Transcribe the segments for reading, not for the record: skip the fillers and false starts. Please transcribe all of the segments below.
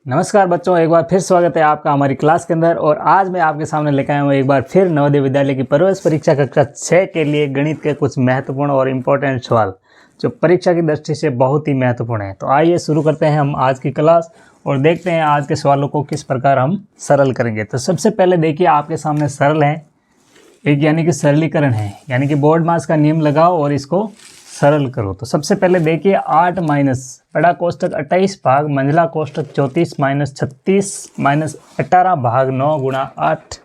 नमस्कार बच्चों, एक बार फिर स्वागत है आपका हमारी क्लास के अंदर। और आज मैं आपके सामने लेकर आया हूँ एक बार फिर नवोदय विद्यालय की प्रवेश परीक्षा कक्षा 6 के लिए गणित के कुछ महत्वपूर्ण और इम्पोर्टेंट सवाल जो परीक्षा की दृष्टि से बहुत ही महत्वपूर्ण है। तो आइए शुरू करते हैं हम आज की क्लास और देखते हैं आज के सवालों को किस प्रकार हम सरल करेंगे। तो सबसे पहले देखिए आपके सामने सरल है एक, यानी कि सरलीकरण है, यानी कि बोर्ड मास का नियम लगाओ और इसको सरल करो। तो सबसे पहले देखिए 8 माइनस बड़ा कोष्टक 28 भाग मंझला कोष्टक 34 माइनस 36 माइनस 18 भाग 9 गुणा 8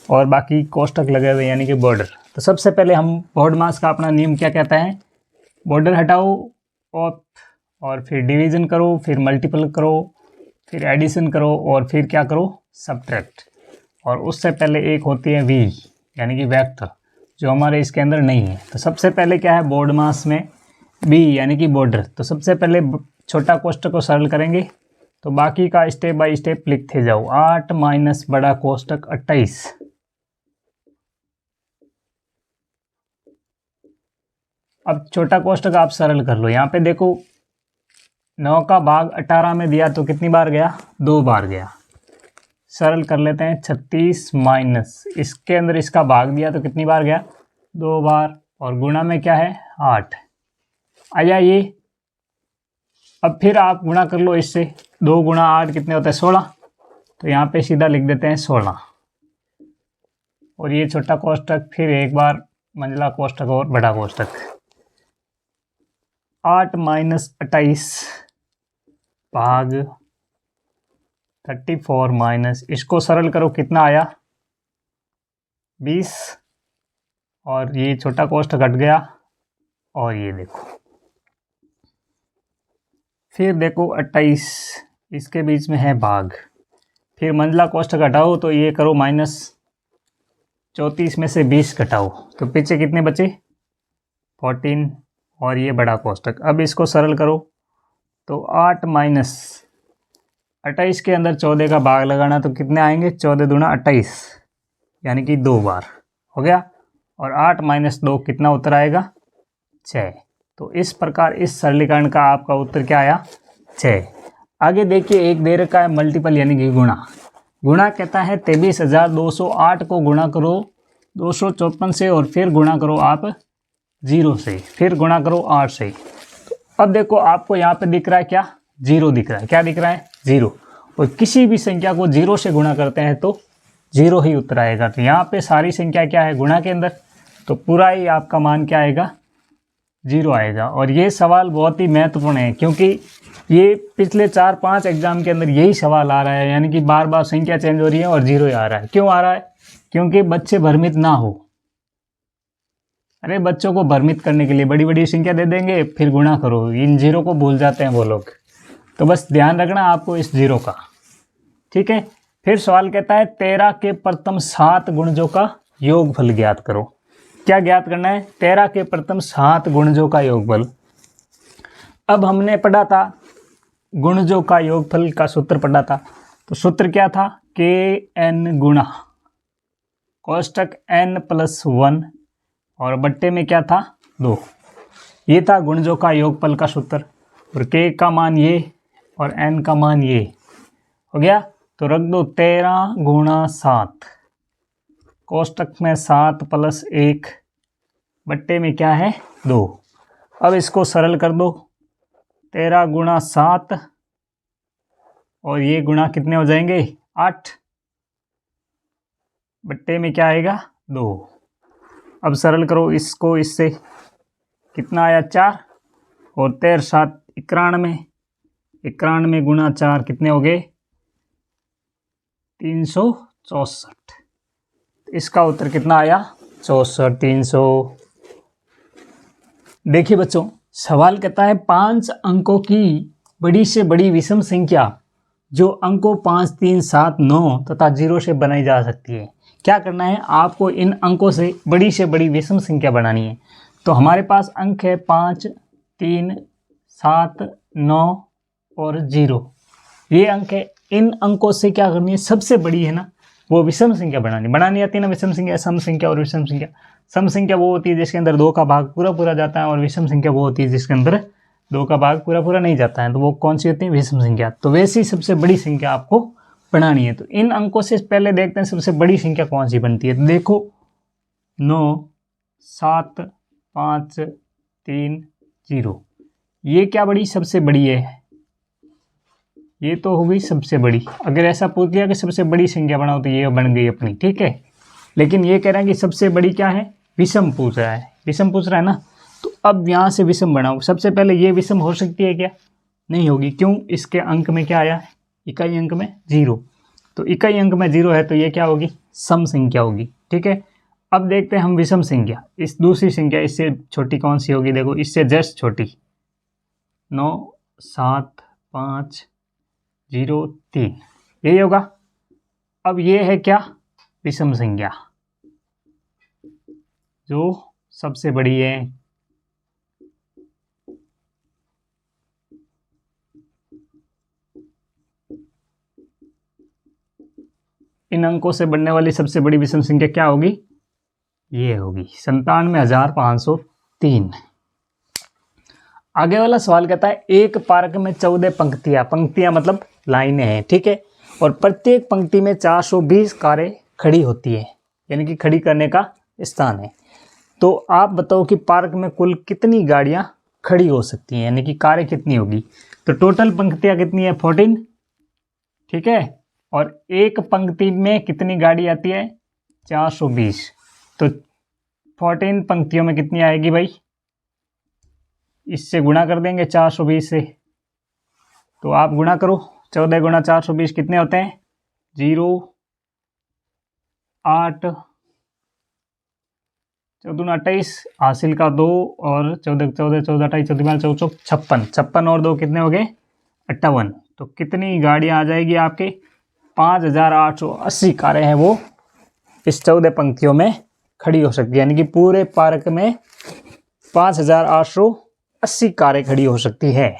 और बाकी कोष्टक लगे हुए यानी कि बॉर्डर। तो सबसे पहले हम बोर्ड मास का अपना नियम क्या कहता है, बॉर्डर हटाओ और फिर डिवीज़न करो, फिर मल्टीपल करो, फिर एडिशन करो और फिर क्या करो, सब्ट्रैक्ट। और उससे पहले एक होती है वी यानी कि वेक्टर जो हमारे इसके अंदर नहीं है। तो सबसे पहले क्या है बोर्ड मास में बी यानी कि बॉर्डर। तो सबसे पहले छोटा कोष्टक को सरल करेंगे तो बाकी का स्टेप बाय स्टेप लिखते जाओ। 8 माइनस बड़ा कोष्टक 28, अब छोटा कोष्टक आप सरल कर लो। यहाँ पे देखो 9 का भाग 18 में दिया तो कितनी बार गया, 2 बार गया। सरल कर लेते हैं 36 माइनस इसके अंदर इसका भाग दिया तो कितनी बार गया, 2 बार, और गुणा में क्या है 8 आ जाइए। अब फिर आप गुणा कर लो इससे, 2 गुणा 8 कितने होते हैं 16। तो यहाँ पे सीधा लिख देते हैं 16। और ये छोटा कोष्टक, फिर एक बार मंझला कोष्टक और बड़ा कोष्टक। 8 माइनस 28 भाग 34 माइनस इसको सरल करो कितना आया 20, और ये छोटा कोष्टक हट गया। और ये देखो फिर देखो 28 इसके बीच में है भाग, फिर मंझला कोष्टक हटाओ तो ये करो माइनस 34 में से 20 घटाओ तो पीछे कितने बचे 14, और ये बड़ा कोष्टक। अब इसको सरल करो तो 8 माइनस 28 के अंदर 14 का भाग लगाना तो कितने आएंगे, 14 दूना 28 यानी कि 2 बार हो गया। और 8 माइनस 2 कितना उत्तर आएगा 6। तो इस प्रकार इस सरलीकरण का आपका उत्तर क्या आया 6। आगे देखिए एक दे रखा है मल्टीपल यानी कि गुणा। गुणा कहता है 23,208 को गुणा करो 254 से और फिर गुणा करो आप 0 से, फिर गुणा करो 8 से। तो अब देखो आपको यहाँ पे दिख रहा है क्या, 0 दिख रहा है। क्या दिख रहा है 0, और किसी भी संख्या को 0 से गुणा करते हैं तो 0 ही उत्तर आएगा। तो यहाँ पे सारी संख्या क्या है गुणा के अंदर, तो पूरा ही आपका मान क्या आएगा 0 आएगा। और ये सवाल बहुत ही महत्वपूर्ण है क्योंकि ये पिछले 4-5 एग्जाम के अंदर यही सवाल आ रहा है, यानी कि बार बार संख्या चेंज हो रही है और 0 ही आ रहा है। क्यों आ रहा है, क्योंकि बच्चे भ्रमित ना हो। अरे बच्चों को भ्रमित करने के लिए बड़ी बड़ी संख्या दे देंगे फिर गुणा करो, इन 0 को भूल जाते हैं वो लोग। तो बस ध्यान रखना आपको इस 0 का, ठीक है। फिर सवाल कहता है 13 के प्रथम 7 गुणजों का योगफल ज्ञात करो। क्या ज्ञात करना है, 13 के प्रथम 7 गुणजों का योगफल। अब हमने पढ़ा था गुणजों का योगफल का सूत्र पढ़ा था। तो सूत्र क्या था, kn गुणा कोष्टक n प्लस 1 और बट्टे में क्या था 2। ये था गुणजों का योगफल का सूत्र। और k का मान ये और n का मान ये हो गया। तो रख दो 13 गुणा 7 कोष्टक में 7 प्लस 1 बट्टे में क्या है 2। अब इसको सरल कर दो 13 गुणा 7 और ये गुणा कितने हो जाएंगे 8 बट्टे में क्या आएगा 2। अब सरल करो इसको इससे, कितना आया 4, और 13 7 91, 91 गुणा 4 कितने हो गए 364। इसका उत्तर कितना आया 64, 300। देखिए बच्चों सवाल कहता है 5 अंकों की बड़ी से बड़ी विषम संख्या जो अंकों 5, 3, 7, 9 तथा 0 से बनाई जा सकती है। क्या करना है आपको, इन अंकों से बड़ी विषम संख्या बनानी है। तो हमारे पास अंक है 5, 3, 7, 9 और 0, ये अंक है। इन अंकों से क्या करनी है, सबसे बड़ी है ना वो विषम संख्या बनानी आती है ना। विषम संख्या, सम संख्या और विषम संख्या। सम संख्या वो होती है जिसके अंदर 2 का भाग पूरा जाता है, और विषम संख्या वो होती है जिसके अंदर 2 का भाग पूरा पूरा नहीं जाता है, तो वो कौन सी होती है? विषम संख्या। तो वैसी सबसे बड़ी संख्या आपको बनानी है। तो इन अंकों से पहले देखते हैं सबसे बड़ी संख्या कौन सी बनती है। तो देखो 9 7 5 3 0, ये क्या बड़ी? सबसे बड़ी है, ये तो हो गई सबसे बड़ी। अगर ऐसा पूछ लिया कि सबसे बड़ी संख्या बनाओ तो ये बन गई अपनी, ठीक है। लेकिन ये कह रहा है कि सबसे बड़ी क्या है? विषम पूछ रहा है, विषम पूछ रहा है ना। तो अब यहाँ से विषम बनाओ। सबसे पहले ये विषम हो सकती है क्या? नहीं होगी। क्यों? इसके अंक में क्या आया? इकाई अंक में 0। तो इकाई अंक में 0 है तो ये क्या होगी? सम संख्या होगी, ठीक है। अब देखते हैं हम विषम संख्या। इस दूसरी संख्या इससे छोटी कौन सी होगी? देखो इससे जस्ट छोटी, 9 7 5 0 3, यही होगा। अब ये है क्या? विषम संख्या जो सबसे बड़ी है। इन अंकों से बनने वाली सबसे बड़ी विषम संख्या क्या होगी? ये होगी 97,503। आगे वाला सवाल कहता है एक पार्क में 14 पंक्तियां, पंक्तियां मतलब लाइनें हैं, ठीक है, और प्रत्येक पंक्ति में 420 कारें खड़ी होती है, यानी कि खड़ी करने का स्थान है। तो आप बताओ कि पार्क में कुल कितनी गाड़ियां खड़ी हो सकती हैं, यानी कि कारें कितनी होगी। तो टोटल पंक्तियां कितनी है? 14, ठीक है। और एक पंक्ति में कितनी गाड़ी आती है? 420। तो 14 पंक्तियों में कितनी आएगी भाई? इससे गुणा कर देंगे 420 से। तो आप गुणा करो, 14 गुणा 420 कितने होते हैं? 0 8 14 28, हासिल का 2 और 14 14 14 28 14 14 56, 56 और 2 कितने हो गए? 58। तो कितनी गाड़ियां आ जाएगी आपके? 5880 कारें हैं वो इस 14 पंक्तियों में खड़ी हो सकती है, यानी कि पूरे पार्क में 5880 कारें खड़ी हो सकती है।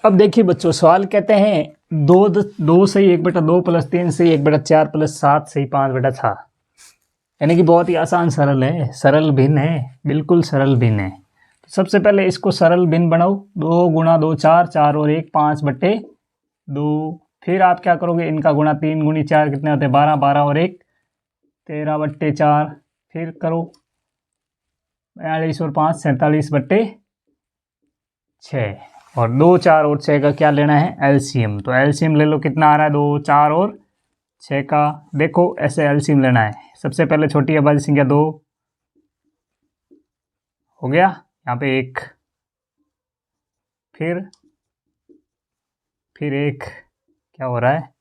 अब देखिए बच्चों, सवाल कहते हैं 2 सही 1/2 + 3 सही 1/4 + 7 सही 5/6, यानी कि बहुत ही आसान सरल है, सरल भिन्न है, बिल्कुल सरल भिन्न है। तो सबसे पहले इसको सरल भिन्न बनाओ। 2 गुणा 2 4, 4 और 1 5/2। फिर आप क्या करोगे? इनका गुणा 3 गुणी 4 कितने होते हैं? 12, 12 और 1 13/4। फिर करो 42 और 5 47/6। और 2 4 और 6 का क्या लेना है? एलसीएम। तो एलसीएम ले लो, कितना आ रहा है? 2 4 और 6 का। देखो ऐसे एलसीएम लेना है। सबसे पहले छोटी अभाज्य संख्या 2 हो गया, यहाँ पे 1, फिर 1 क्या हो रहा है?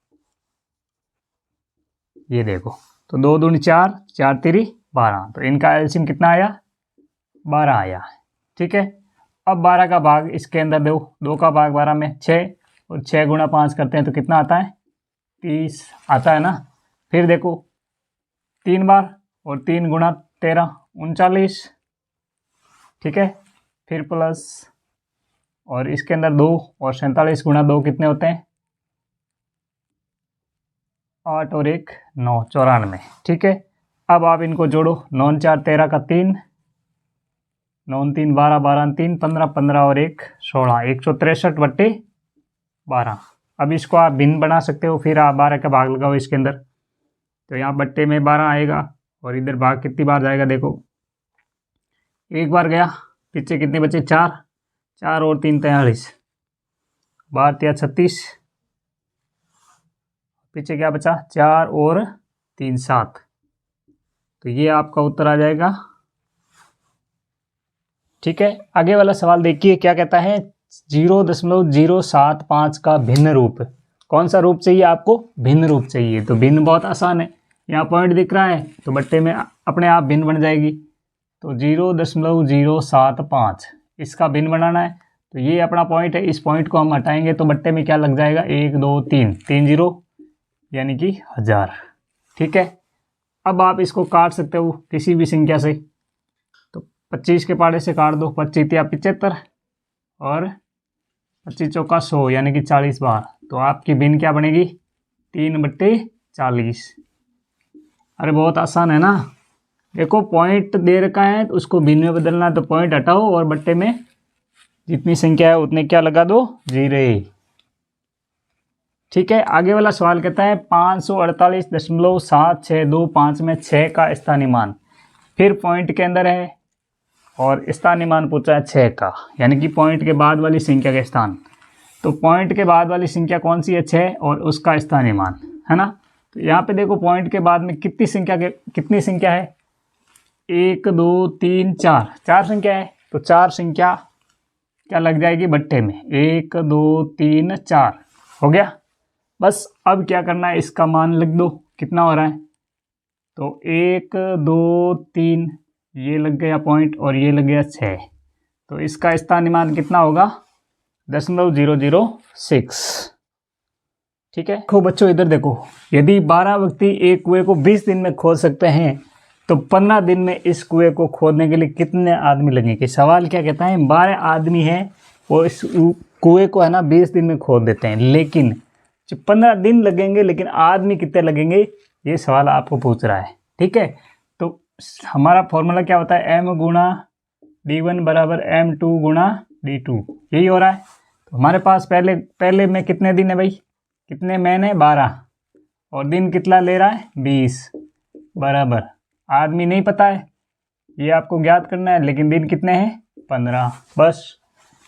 ये देखो, तो 2 दूनी 4, 4 3 12। तो इनका एलसीएम कितना आया? 12 आया, ठीक है। अब 12 का भाग इसके अंदर दो, 2 का भाग 12 में 6, और 6 गुणा 5 करते हैं तो कितना आता है? 30 आता है ना। फिर देखो 3 बार, और 3 गुणा 13 39, ठीक है। फिर प्लस, और इसके अंदर 2, और 47 गुणा 2 कितने होते हैं? 8 और 1 9, 94, ठीक है। अब आप इनको जोड़ो, 9 4 13 का 3, 9 3 12, 12 3 15, 15 और 1 16, 163/12। अब इसको आप भिन्न बना सकते हो। फिर आप 12 का भाग लगाओ इसके अंदर, तो यहाँ बट्टे में 12 आएगा, और इधर भाग कितनी बार जाएगा? देखो 1 बार गया, पीछे कितने बचे? 4, 4 और 3 43, 12 36, पीछे क्या बचा? 4 और 3 7। तो ये आपका उत्तर आ जाएगा, ठीक है। आगे वाला सवाल देखिए क्या कहता है? 0.075 का भिन्न रूप। कौन सा रूप चाहिए आपको? भिन्न रूप चाहिए। तो भिन्न बहुत आसान है, यहाँ पॉइंट दिख रहा है तो बट्टे में अपने आप भिन्न बन जाएगी। तो 0.075 इसका भिन्न बनाना है। तो ये अपना पॉइंट है, इस पॉइंट को हम हटाएंगे तो बट्टे में क्या लग जाएगा? 1 2 3 3 0, यानी कि 1000, ठीक है। अब आप इसको काट सकते हो किसी भी संख्या से। तो 25 के पाड़े से काट दो, 25 या 75, और 25 चौका 100, यानी कि 40 बार। तो आपकी भिन्न क्या बनेगी? 3/40। अरे बहुत आसान है ना, देखो पॉइंट दे रखा है तो उसको भिन्न में बदलना, तो पॉइंट हटाओ और बट्टे में जितनी संख्या है उतने क्या लगा दो, जीरो। ठीक है, आगे वाला सवाल कहता है 548.7625 में 6 का स्थानीय मान, फिर पॉइंट के अंदर है और स्थानीय मान पूछा है 6 का, यानी कि पॉइंट के बाद वाली संख्या का स्थान। तो पॉइंट के बाद वाली संख्या कौन सी है, 6, और उसका स्थानीय मान है ना। तो यहाँ पे देखो पॉइंट के बाद में कितनी संख्या है, 1 2 3 4, 4 संख्या है। तो 4 संख्या क्या लग जाएगी बट्टे में, 1 2 3 4 हो गया। बस अब क्या करना है, इसका मान लिख दो कितना हो रहा है। तो 1 2 3 ये लग गया पॉइंट और ये लग गया 6, तो इसका स्थानीय मान कितना होगा, 0.006। ठीक है, देखो बच्चों इधर देखो, यदि 12 व्यक्ति एक कुएं को 20 दिन में खोद सकते हैं तो 15 दिन में इस कुएं को खोदने के लिए कितने आदमी लगेंगे। सवाल क्या कहता है, 12 आदमी हैं वो इस कुएं को है ना 20 दिन में खोद देते हैं, लेकिन 15 दिन लगेंगे, लेकिन आदमी कितने लगेंगे, ये सवाल आपको पूछ रहा है। ठीक है, तो हमारा फॉर्मूला क्या होता है, m गुणा d1 बराबर m2 गुणा d2, यही हो रहा है। तो हमारे पास पहले में कितने दिन है भाई, कितने मैन है 12, और दिन कितना ले रहा है 20, बराबर आदमी नहीं पता है, ये आपको ज्ञात करना है, लेकिन दिन कितने हैं 15, बस।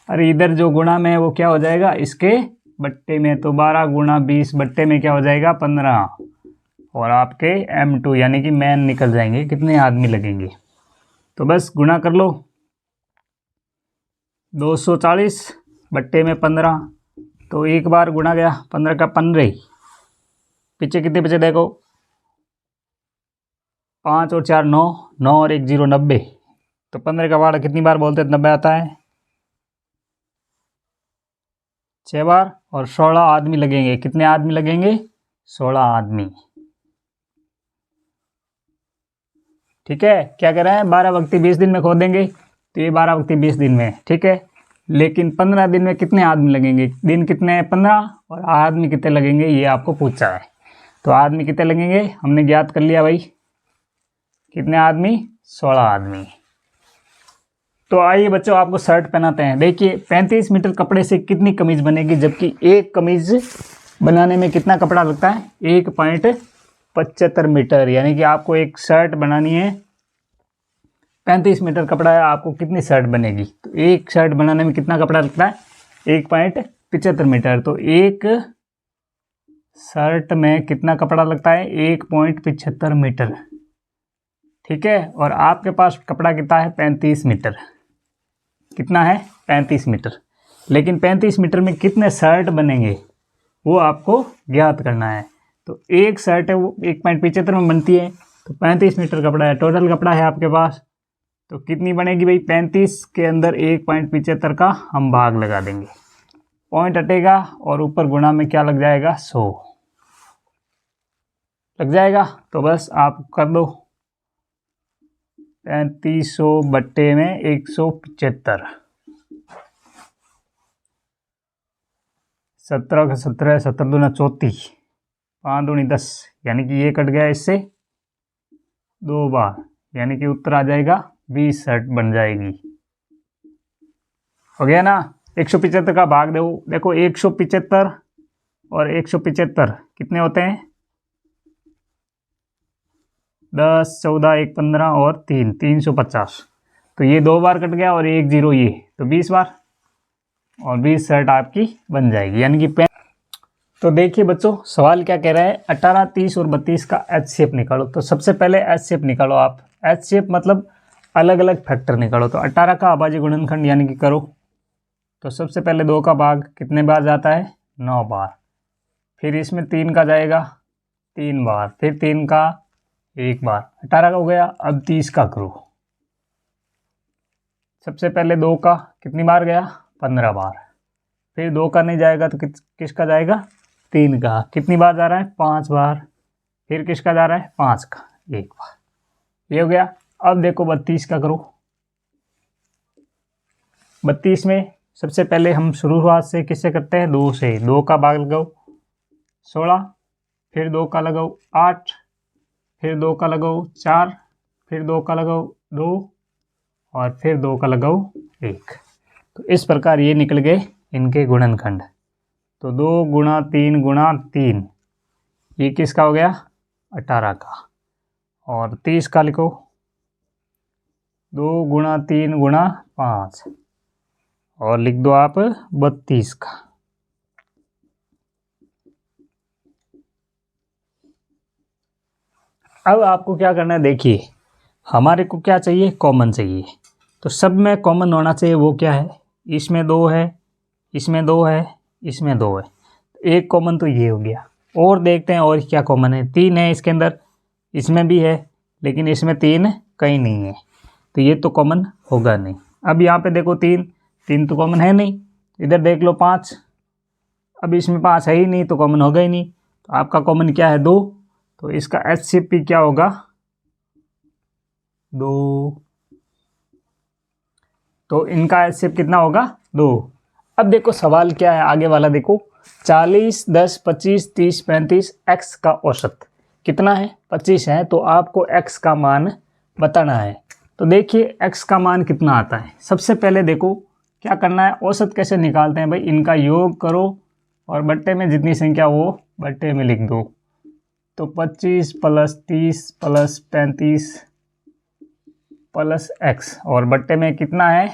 अरे इधर जो गुणा में है वो क्या हो जाएगा, इसके बट्टे में, तो 12 गुणा 20 बट्टे में क्या हो जाएगा 15, और आपके m2 यानी कि मैन निकल जाएंगे, कितने आदमी लगेंगे। तो बस गुणा कर लो, 240 बट्टे में 15, तो एक बार गुणा गया 15 का 15, पीछे कितने बचे देखो, 5 और 4 9, 9 और 1 0, 90। तो 15 का बार कितनी बार बोलते हैं 90 आता है, 6 बार, और 16 आदमी लगेंगे। कितने आदमी लगेंगे, 16 आदमी। ठीक है, क्या कह रहे हैं, 12 व्यक्ति 20 दिन में खोदेंगे, तो ये 12 व्यक्ति 20 दिन में, ठीक है, लेकिन 15 दिन में कितने आदमी लगेंगे, दिन कितने हैं 15, और आदमी कितने लगेंगे ये आपको पूछा है। तो आदमी कितने लगेंगे हमने ज्ञात कर लिया भाई, कितने आदमी, 16 आदमी। तो आइए बच्चों आपको शर्ट पहनाते हैं। देखिए 35 मीटर कपड़े से कितनी कमीज बनेगी, जबकि एक कमीज बनाने में कितना कपड़ा लगता है, 1.75 मीटर, यानी कि आपको एक शर्ट बनानी है, 35 मीटर कपड़ा है, आपको कितनी शर्ट बनेगी। तो एक शर्ट बनाने में कितना कपड़ा लगता है, 1.75 मीटर। तो एक शर्ट में कितना कपड़ा लगता है, 1.75 मीटर। ठीक है, और आपके पास कपड़ा कितना है 35 मीटर, कितना है 35 मीटर, लेकिन 35 मीटर में कितने शर्ट बनेंगे वो आपको ज्ञात करना है। तो एक शर्ट है वो 1.75 में बनती है, तो 35 मीटर कपड़ा है, टोटल कपड़ा है आपके पास, तो कितनी बनेगी भाई, 35 के अंदर 1.75 का हम भाग लगा देंगे, पॉइंट हटेगा और ऊपर गुणा में क्या लग जाएगा 100 लग जाएगा। तो बस आप कर दो 3500 बट्टे में 175, 17 का 17, 17 दूना 34, 5 दूनी 10, यानी कि ये कट गया इससे 2 बार, यानी कि उत्तर आ जाएगा 20 शर्ट बन जाएगी। हो गया ना। 175 का भाग दो, देखो 175 और 175 कितने होते हैं, 10 14 1 15 और 3 350। तो ये 2 बार कट गया और 1 0 ये, तो 20 बार, और 20 शर्ट आपकी बन जाएगी, यानी कि तो देखिए बच्चों सवाल क्या कह रहा है, 18 30 और 32 का एच शेप निकालो। तो सबसे पहले एच शेप निकालो आप, एच शेप मतलब अलग अलग फैक्टर निकालो। तो 18 का अभाज्य गुणनखंड यानी कि करो, तो सबसे पहले 2 का भाग कितने बार जाता है 9 बार, फिर इसमें 3 का जाएगा 3 बार, फिर 3 का 1 बार, 18 का हो गया। अब 30 का करो, सबसे पहले 2 का कितनी बार गया 15 बार, फिर 2 का नहीं जाएगा तो किसका जाएगा 3 का, कितनी बार जा रहा है 5 बार, फिर किसका जा रहा है 5 का 1 बार, ये हो गया। अब देखो 32 का करो, 32 में सबसे पहले हम शुरुआत से किससे करते हैं 2 से, 2 का भाग लगाओ 16, फिर 2 का लगाओ 8, फिर 2 का लगाओ 4, फिर 2 का लगाओ 2 और फिर 2 का लगाओ 1। तो इस प्रकार ये निकल गए इनके गुणनखंड। तो 2 गुणा 3 गुणा 3 ये किसका हो गया 18 का। और 30 का लिखो 2 गुणा 3 गुणा 5 और लिख दो आप 32 का। अब आपको क्या करना है, देखिए हमारे को क्या चाहिए, कॉमन चाहिए। तो सब में कॉमन होना चाहिए। वो क्या है, इसमें 2 है, इसमें 2 है, इसमें 2 है। एक कॉमन तो ये हो गया। और देखते हैं और क्या कॉमन है। 3 है इसके अंदर, इसमें भी है, लेकिन इसमें 3 कहीं नहीं है, तो ये तो कॉमन होगा नहीं। अब यहाँ पे देखो 3 तो कॉमन है नहीं। इधर देख लो 5, अब इसमें 5 है ही नहीं, तो कॉमन होगा ही नहीं। तो आपका कॉमन क्या है 2, तो इसका HCP क्या होगा 2। तो इनका HCP कितना होगा 2। अब देखो सवाल क्या है आगे वाला, देखो 40, 10, 25, 30, 35 x का औसत कितना है 25 है। तो आपको x का मान बताना है। तो देखिए x का मान कितना आता है। सबसे पहले देखो क्या करना है, औसत कैसे निकालते हैं भाई, इनका योग करो और बट्टे में जितनी संख्या वो बट्टे में लिख दो। तो 25 + 30 + 35 + x और बट्टे में कितना है,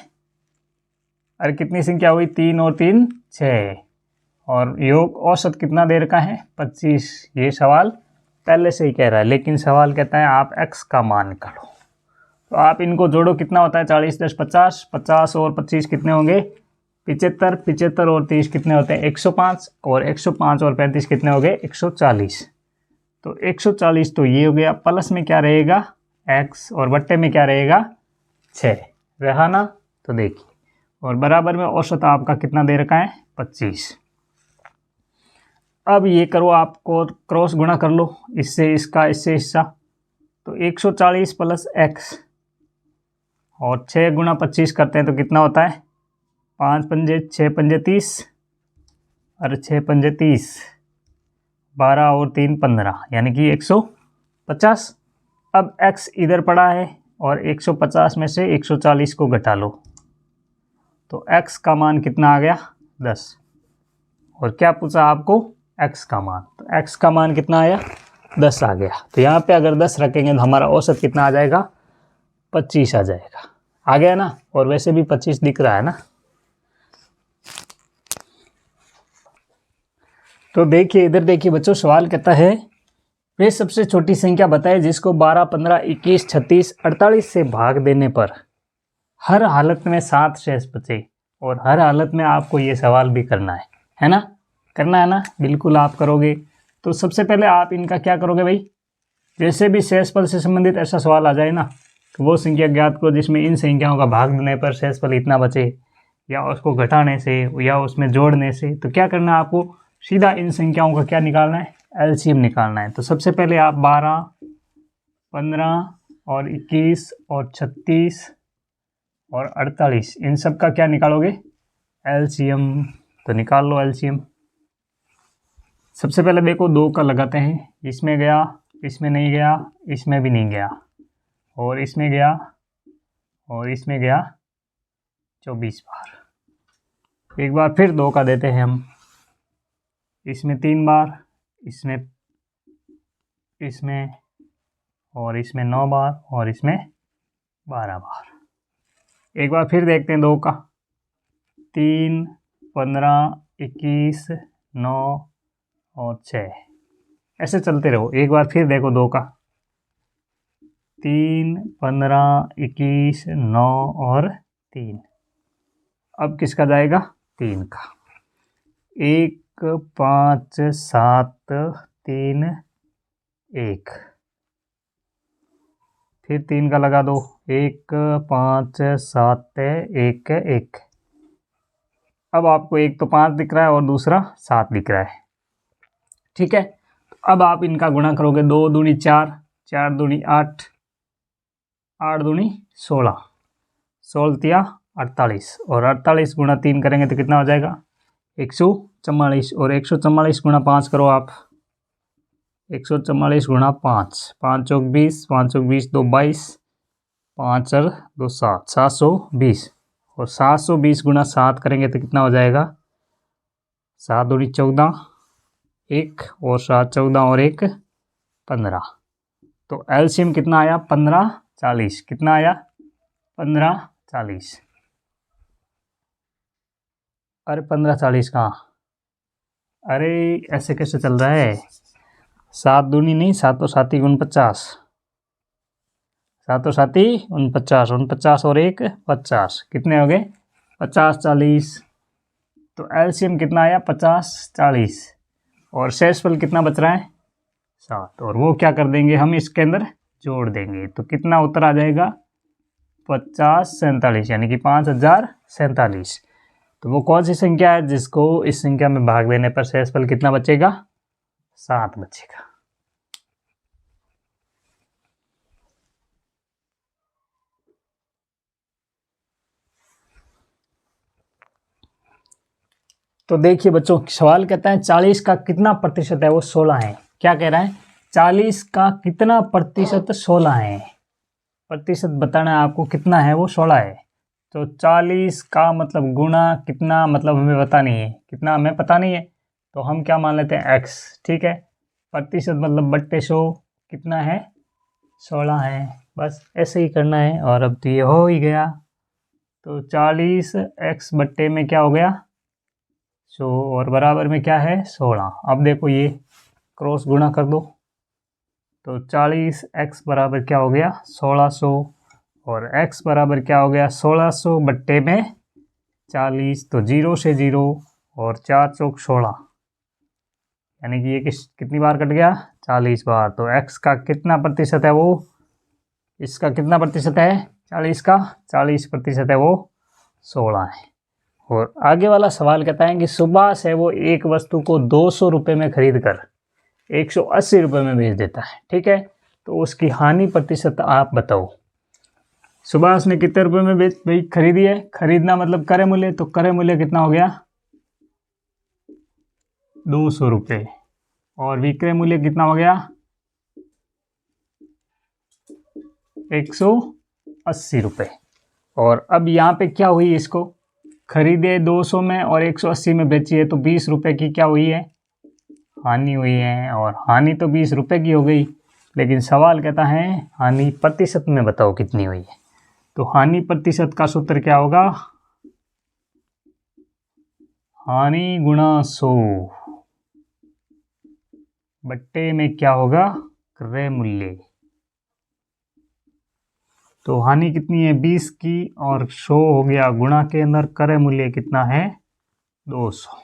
अरे कितनी संख्या हुई 3 और 3 6 और योग औसत कितना दे रखा है 25। ये सवाल पहले से ही कह रहा है, लेकिन सवाल कहता है आप x का मान निकालो। तो आप इनको जोड़ो, कितना होता है 40 10 50, 50 और 25 कितने होंगे 75, 75 और 30 कितने होते हैं 105 और 105 और 35 कितने हो गए 140। तो 140 तो ये हो गया। प्लस में क्या रहेगा x और बट्टे में क्या रहेगा 6 रहा ना। तो देखिए और बराबर में औसत आपका कितना दे रखा है 25। अब ये करो, आपको क्रॉस गुणा कर लो, इससे इसका इससे हिस्सा। तो 140 + x और 6 गुणा 25 करते हैं तो कितना होता है 5 पंजे 6 पंजे 30, अरे 6 पंजे 30, 12 और 3 15 यानी कि 150। अब x इधर पड़ा है और 150 में से 140 को घटा लो, तो x का मान कितना आ गया 10। और क्या पूछा आपको x का मान, तो x का मान कितना आया 10 आ गया। तो यहाँ पे अगर 10 रखेंगे तो हमारा औसत कितना आ जाएगा 25 आ जाएगा। आ गया ना। और वैसे भी 25 दिख रहा है ना। तो देखिए इधर देखिए बच्चों, सवाल कहता है वे सबसे छोटी संख्या बताए जिसको 12, 15, 21, 36, 48 से भाग देने पर हर हालत में 7 शेष बचे। और हर हालत में आपको ये सवाल भी करना है ना, करना है ना, बिल्कुल आप करोगे। तो सबसे पहले आप इनका क्या करोगे भाई, जैसे भी शेषफल से संबंधित ऐसा सवाल आ जाए ना, तो वो संख्या ज्ञात करो जिसमें इन संख्याओं का भाग देने पर शेषफल इतना बचे, या उसको घटाने से या उसमें जोड़ने से। तो क्या करना है आपको, सीधा इन संख्याओं का क्या निकालना है LCM निकालना है। तो सबसे पहले आप 12, 15 और 21 और 36 और 48 इन सब का क्या निकालोगे LCM। तो निकाल लो LCM। सबसे पहले देखो 2 का लगाते हैं, इसमें गया, इसमें नहीं गया, इसमें भी नहीं गया, और इसमें गया, और इसमें गया 24 बार। एक बार फिर 2 का देते हैं हम, इसमें 3 बार, इसमें और इसमें 9 बार, और इसमें 12 बार। एक बार फिर देखते हैं 2 का, 3, 15, 21, 9 और 6, ऐसे चलते रहो। एक बार फिर देखो 2 का, 3, 15, 21, 9 और 3। अब किसका जाएगा 3 का, 1, 5, 7, 3, 1। फिर 3 का लगा दो, 1, 5, 7, 1, 1। अब आपको एक तो 5 दिख रहा है और दूसरा 7 दिख रहा है, ठीक है। अब आप इनका गुणा करोगे, 2 दूनी 4, 4 दूनी 8, 8 दूनी 16, 16 तिया 48, और 48 गुणा 3 करेंगे तो कितना हो जाएगा 144, और 144 गुणा 5 करो आप, 144 गुणा 5, 5 चौक 20, 5 चौक 20, 2 22, 5 और 2 7, 720 और 720 गुणा 7 करेंगे तो कितना हो जाएगा? 7 दूनी 14, 1 और 7 14 और 1 15। तो एलसीएम कितना आया? 15 40। कितना आया? 15 40। अरे 15 40 कहाँ? अरे ऐसे कैसे चल रहा है? 7 दूनी नहीं, 7 और 7 49, 7 और 7 49, 49 और 1 50। कितने हो गए? 50 40। तो एलसीएम कितना आया? 50 40 और शेषफल कितना बच रहा है? 7। और वो क्या कर देंगे हम? इसके अंदर जोड़ देंगे तो कितना उत्तर आ जाएगा? 50 47, यानी कि 5047। तो वो कौन सी संख्या है जिसको इस संख्या में भाग देने पर शेषफल कितना बचेगा? 7 बचेगा। तो देखिए बच्चों, सवाल कहता है 40 का कितना प्रतिशत है? वो 16 है। क्या कह रहा है? 40 का कितना प्रतिशत 16 है। प्रतिशत बताना है आपको, कितना है वो? 16 है। तो 40 का मतलब गुणा कितना, मतलब हमें पता नहीं है, कितना हमें पता नहीं है, तो हम क्या मान लेते हैं? x। ठीक है, प्रतिशत मतलब बट्टे 100 कितना है? 16 है। बस ऐसे ही करना है और अब तो ये हो ही गया। तो 40 x बट्टे में क्या हो गया? 100 और बराबर में क्या है? 16। अब देखो ये क्रॉस गुणा कर दो तो 40 x बराबर क्या हो गया? 1600 और x बराबर क्या हो गया? 1600 बट्टे में 40। तो 0 से 0 और 4 चौक 16, यानी कि ये कितनी बार कट गया? 40 बार। तो x का कितना प्रतिशत है वो? इसका कितना प्रतिशत है? 40 का 40% है, वो 16 है। और आगे वाला सवाल कहता है कि सुभाष है वो एक वस्तु को 200 रुपये में खरीद कर 180 रुपये में बेच देता है। ठीक है, तो उसकी हानि प्रतिशत आप बताओ। सुभाष ने कितने रुपए में भाई खरीदी है? खरीदना मतलब क्रय मूल्य, तो क्रय मूल्य कितना हो गया? 200 रुपये। और विक्रय मूल्य कितना हो गया? 180 रुपये। और अब यहाँ पे क्या हुई? इसको खरीदे 200 में और 180 में बेची है, तो 20 रुपये की क्या हुई है? हानि हुई है। और हानि तो 20 रुपये की हो गई, लेकिन सवाल कहता है हानि प्रतिशत में बताओ कितनी हुई है। तो हानि प्रतिशत का सूत्र क्या होगा? हानि गुणा 100 बट्टे में क्या होगा? क्रय मूल्य। तो हानि कितनी है? 20 की, और 100 हो गया गुणा के अंदर क्रय मूल्य कितना है? 200।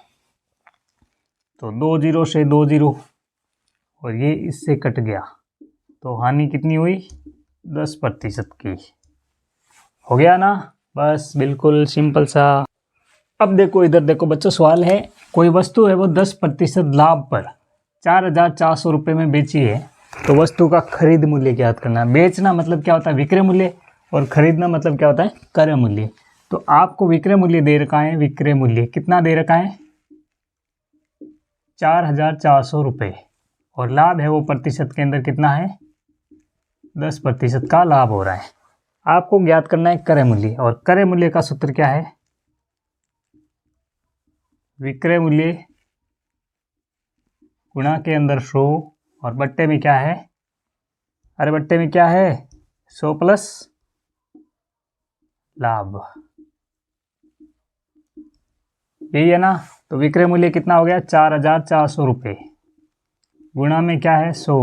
तो 2 0 से 2 0 और ये इससे कट गया, तो हानि कितनी हुई? 10% की। हो गया ना? बस बिल्कुल सिंपल सा। अब देखो इधर देखो बच्चों, सवाल है कोई वस्तु है वो 10% लाभ पर 4400 रुपये में बेची है, तो वस्तु का खरीद मूल्य ज्ञात करना। बेचना मतलब क्या होता है? विक्रय मूल्य, और खरीदना मतलब क्या होता है? क्रय मूल्य। तो आपको विक्रय मूल्य दे रखा है, विक्रय मूल्य कितना दे रखा है? 4400 रुपये, और लाभ है वो प्रतिशत के अंदर कितना है? 10% का लाभ हो रहा है। आपको ज्ञात करना है क्रय मूल्य, और क्रय मूल्य का सूत्र क्या है? विक्रय मूल्य गुणा के अंदर 100 और बट्टे में क्या है? अरे बट्टे में क्या है? 100 प्लस लाभ, यही है ना? तो विक्रय मूल्य कितना हो गया? 4400 रुपये। गुणा में क्या है? 100,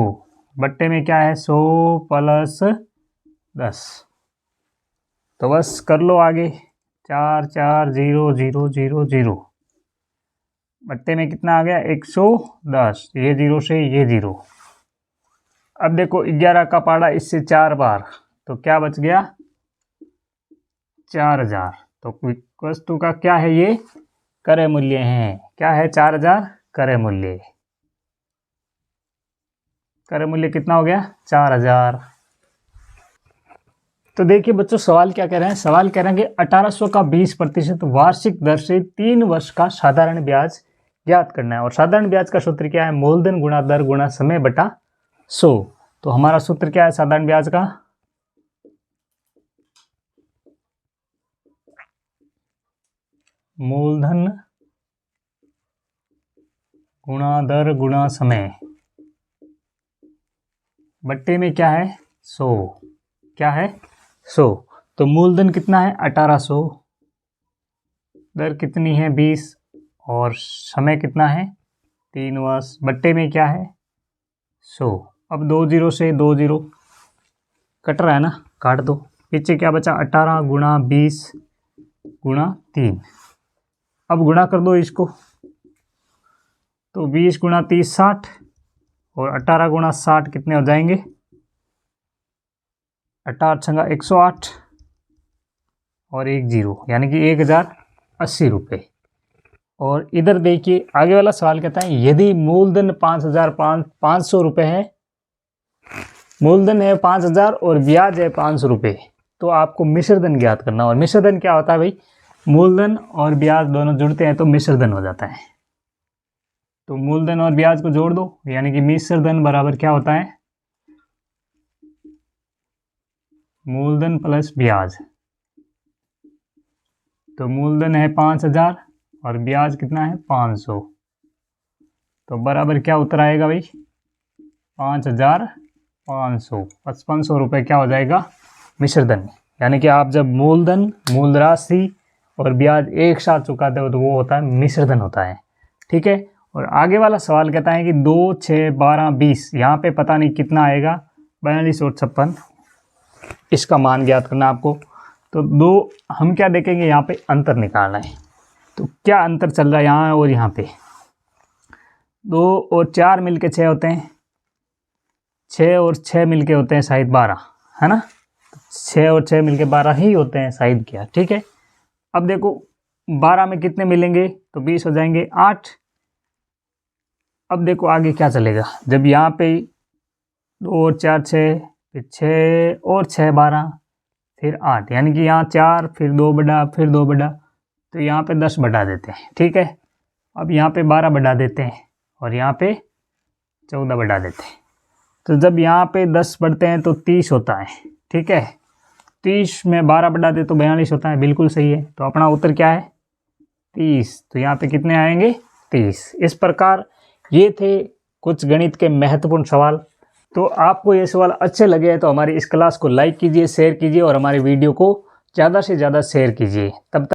बट्टे में क्या है? 100 प्लस 10। तो बस कर लो आगे। 4 4 0 0 0 0, बट्टे में कितना आ गया? 110। ये 0 से ये 0। अब देखो 11 का पाड़ा इससे 4 बार, तो क्या बच गया? 4000। तो वस्तु का क्या है? ये क्रय मूल्य है। क्या है? 4000 क्रय मूल्य। क्रय मूल्य कितना हो गया? 4000। तो देखिए बच्चों, सवाल क्या कह रहे हैं? सवाल कह रहे हैं कि 1800 का 20% वार्षिक दर से 3 वर्ष का साधारण ब्याज ज्ञात करना है। और साधारण ब्याज का सूत्र क्या है? मूलधन गुणा दर गुणा समय बटा 100। तो हमारा सूत्र क्या है साधारण ब्याज का? मूलधन गुणा दर गुणा समय, बट्टे में क्या है 100, क्या है 100। तो मूलधन कितना है 1800, दर कितनी है 20 और समय कितना है 3 वर्ष, बट्टे में क्या है 100। अब 20 से 20 कट रहा है ना, काट दो। पीछे क्या बचा 18 गुणा 20 गुणा 3। अब गुणा कर दो इसको, तो 20 गुणा 30 60 और 18 गुणा 60 कितने हो जाएंगे 18 छंगा 108 और 1 0 यानी कि 1080 रुपये। और इधर देखिए आगे वाला सवाल कहता है यदि मूलधन 5500 रुपये है, मूलधन है 5000 और ब्याज है 500 रुपये, तो आपको मिश्रधन ज्ञात करना। और मिश्रधन क्या होता है भाई, मूलधन और ब्याज दोनों जुड़ते हैं तो मिश्रधन हो जाता है। तो मूलधन और ब्याज को जोड़ दो, यानी कि मिश्रधन बराबर क्या होता है मूलधन प्लस ब्याज। तो मूलधन है 5000 और ब्याज कितना है 500, तो बराबर क्या उत्तर आएगा भाई 5500। 5500 रुपये क्या हो जाएगा मिश्रधन। यानी कि आप जब मूलधन मूल राशि और ब्याज एक साथ चुकाते हो तो वो होता है मिश्रधन होता है, ठीक है। और आगे वाला सवाल कहता है कि 2 6 12 20, यहाँ पे पता नहीं कितना आएगा 42 और 56, इसका मान ज्ञात करना आपको। तो दो हम क्या देखेंगे यहाँ पे अंतर निकालना है। तो क्या अंतर चल रहा है यहाँ और यहाँ पे, 2 और 4 मिलके 6 होते हैं, 6 और 6 मिलके होते हैं शायद 12, है ना। 6 और 6 मिलके 12 ही होते हैं शायद, क्या ठीक है। अब देखो 12 में कितने मिलेंगे तो 20 हो जाएंगे 8। अब देखो आगे क्या चलेगा, जब यहाँ पे 2 और 4 6, फिर 6 और 6 12, फिर 8, यानी कि यहाँ 4 फिर 2 बढ़ा फिर 2 बढ़ा, तो यहाँ पे 10 बढ़ा देते हैं, ठीक है। अब यहाँ पे 12 बढ़ा देते हैं और यहाँ पे 14 बढ़ा देते हैं। तो जब यहाँ पे 10 बढ़ते हैं तो 30 होता है, ठीक है। 30 में 12 बढ़ा दे तो 42 होता है, बिल्कुल सही है। तो अपना उत्तर क्या है 30। तो यहाँ पे कितने आएंगे 30। इस प्रकार ये थे कुछ गणित के महत्वपूर्ण सवाल। तो आपको ये सवाल अच्छे लगे हैं तो हमारी इस क्लास को लाइक कीजिए, शेयर कीजिए और हमारी वीडियो को ज़्यादा से ज़्यादा शेयर कीजिए। तब तक